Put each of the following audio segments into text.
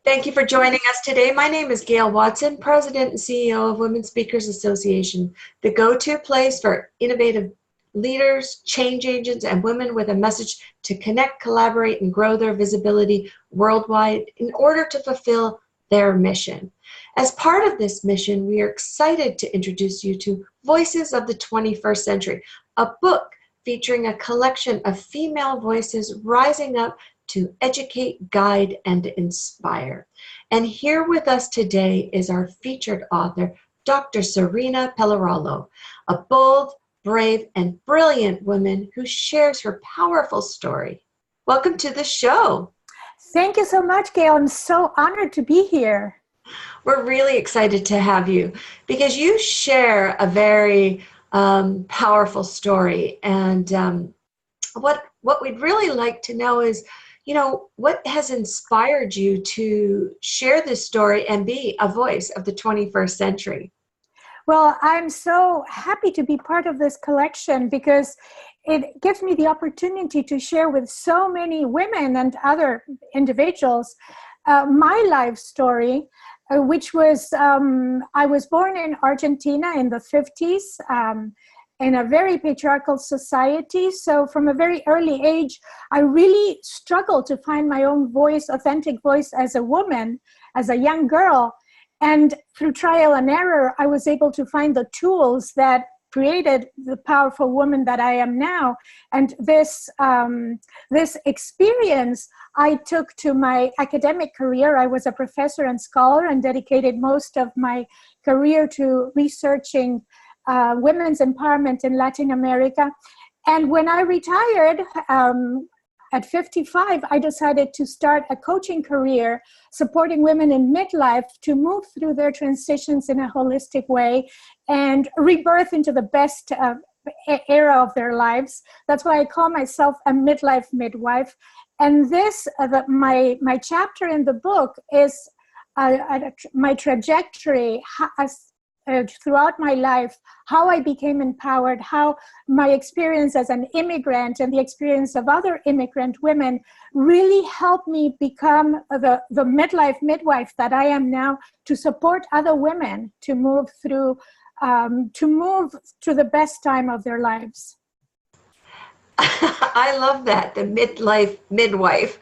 Thank you for joining us today. My name is Gail Watson, President and CEO of Women Speakers Association, the go-to place for innovative leaders, change agents, and women with a message to connect, collaborate, and grow their visibility worldwide in order to fulfill their mission. As part of this mission, we are excited to introduce you to Voices of the 21st Century, a book featuring a collection of female voices rising up to educate, guide, and inspire. And here with us today is our featured author, Dr. Sirena Pellarolo, a bold, brave, and brilliant woman who shares her powerful story. Welcome to the show. Thank you so much, Gail. I'm so honored to be here. We're really excited to have you because you share a very powerful story. And what we'd really like to know is, what has inspired you to share this story and be a voice of the 21st century? Well, I'm so happy to be part of this collection because it gives me the opportunity to share with so many women and other individuals my life story, which was, I was born in Argentina in the 50s. In a very patriarchal society. So from a very early age, I really struggled to find my own voice, authentic voice as a woman, as a young girl. And through trial and error, I was able to find the tools that created the powerful woman that I am now. And this experience I took to my academic career. I was a professor and scholar and dedicated most of my career to researching women's empowerment in Latin America. And when I retired at 55, I decided to start a coaching career supporting women in midlife to move through their transitions in a holistic way and rebirth into the best era of their lives. That's why I call myself a midlife midwife. And this, my chapter in the book is my trajectory throughout my life, how I became empowered, how my experience as an immigrant and the experience of other immigrant women really helped me become the midlife midwife that I am now, to support other women to move through, to the best time of their lives. I love that, the midlife midwife.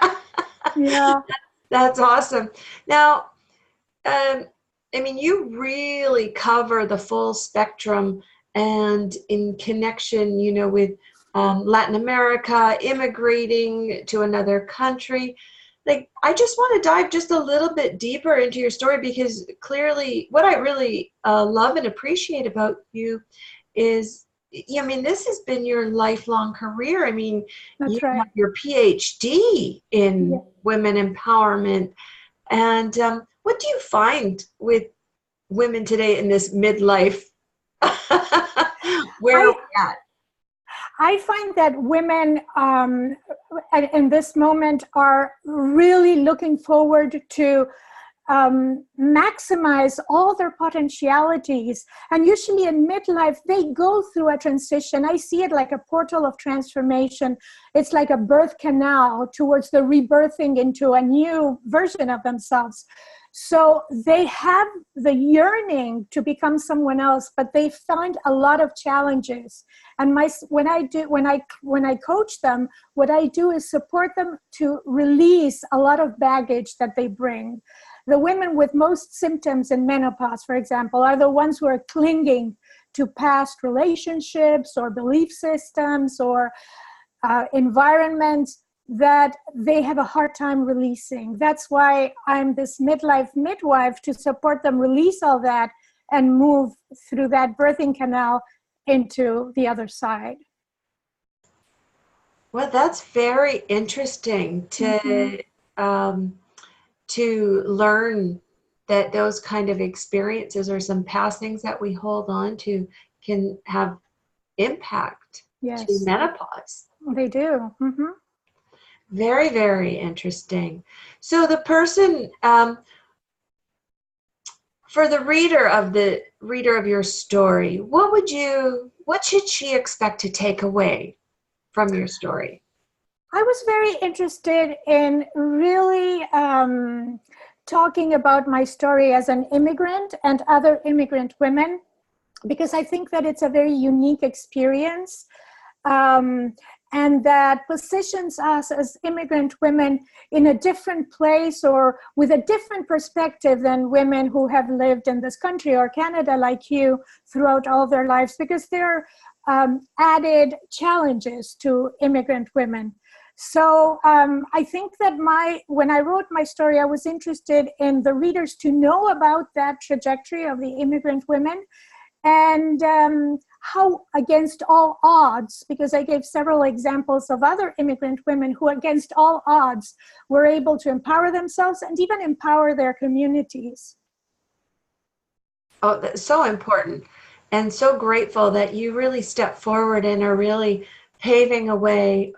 Yeah. That's awesome. Now, you really cover the full spectrum, and in connection, with Latin America, immigrating to another country. I just want to dive just a little bit deeper into your story, because clearly what I really love and appreciate about you is, this has been your lifelong career. That's you right. have your PhD in women empowerment. And what do you find with women today in this midlife? Where are we at? I find that women in this moment are really looking forward to maximize all their potentialities. And usually in midlife, they go through a transition. I see it like a portal of transformation. It's like a birth canal towards the rebirthing into a new version of themselves. So they have the yearning to become someone else, but they find a lot of challenges. And when I coach them, what I do is support them to release a lot of baggage that they bring. The women with most symptoms in menopause, for example, are the ones who are clinging to past relationships or belief systems or environments that they have a hard time releasing. That's why I'm this midlife midwife, to support them release all that and move through that birthing canal into the other side. Well, that's very interesting to learn that those kind of experiences or some past things that we hold on to can have impact to menopause. They do. Mm-hmm. Very, very interesting. So the person, for the reader of your story, what should she expect to take away from your story? I was very interested in really talking about my story as an immigrant and other immigrant women, because I think that it's a very unique experience, um, and that positions us as immigrant women in a different place or with a different perspective than women who have lived in this country or Canada like you throughout all their lives, because there are added challenges to immigrant women. So I think that when I wrote my story, I was interested in the readers to know about that trajectory of the immigrant women, and how against all odds, because I gave several examples of other immigrant women who against all odds were able to empower themselves and even empower their communities. Oh, that's so important, and so grateful that you really step forward and are really paving a way,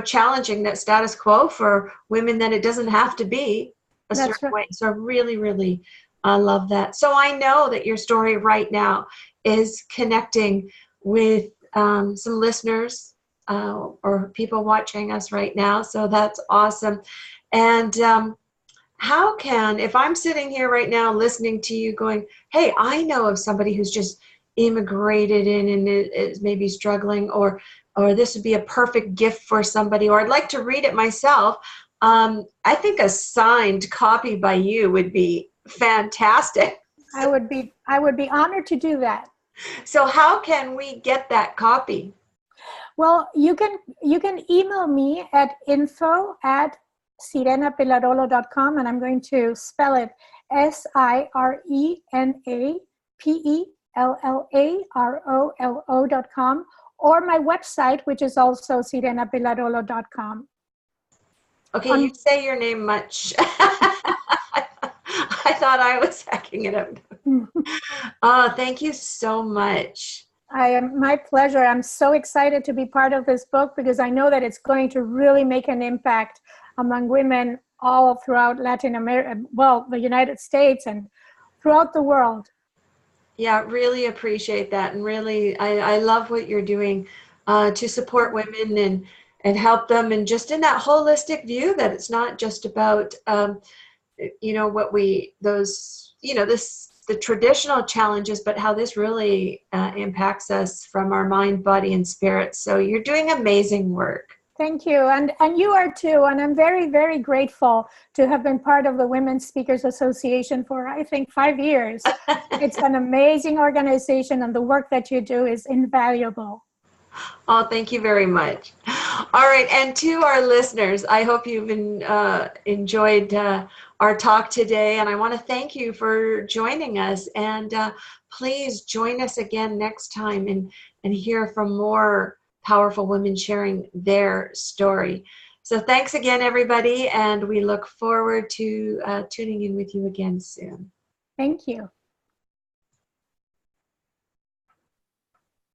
challenging that status quo for women, that it doesn't have to be a That's certain right. way. So I really, really love that. So I know that your story right now is connecting with some listeners or people watching us right now. So that's awesome. And how can, if I'm sitting here right now listening to you going, hey, I know of somebody who's just immigrated in and is maybe struggling, or this would be a perfect gift for somebody, or I'd like to read it myself. I think a signed copy by you would be fantastic. I would be honored to do that. So how can we get that copy? Well, you can email me at info@sirenapellarolo.com, and I'm going to spell it SIRENAPELLAROLO.com, or my website, which is also sirenapellarolo.com. Okay, you say your name much. I thought I was hacking it up. Oh, thank you so much. My pleasure. I'm so excited to be part of this book, because I know that it's going to really make an impact among women all throughout Latin America, well, the United States and throughout the world. Yeah, really appreciate that. And really, I love what you're doing to support women and help them. And just in that holistic view that it's not just about, what the traditional challenges, but how this really impacts us from our mind, body, and spirit. So you're doing amazing work. Thank you. And you are too. And I'm very, very grateful to have been part of the Women Speakers Association for, I think, 5 years. It's an amazing organization, and the work that you do is invaluable. Oh, thank you very much. All right, and to our listeners, I hope you've enjoyed our talk today, and I want to thank you for joining us. And please join us again next time and hear from more powerful women sharing their story. So thanks again, everybody, and we look forward to tuning in with you again soon. Thank you.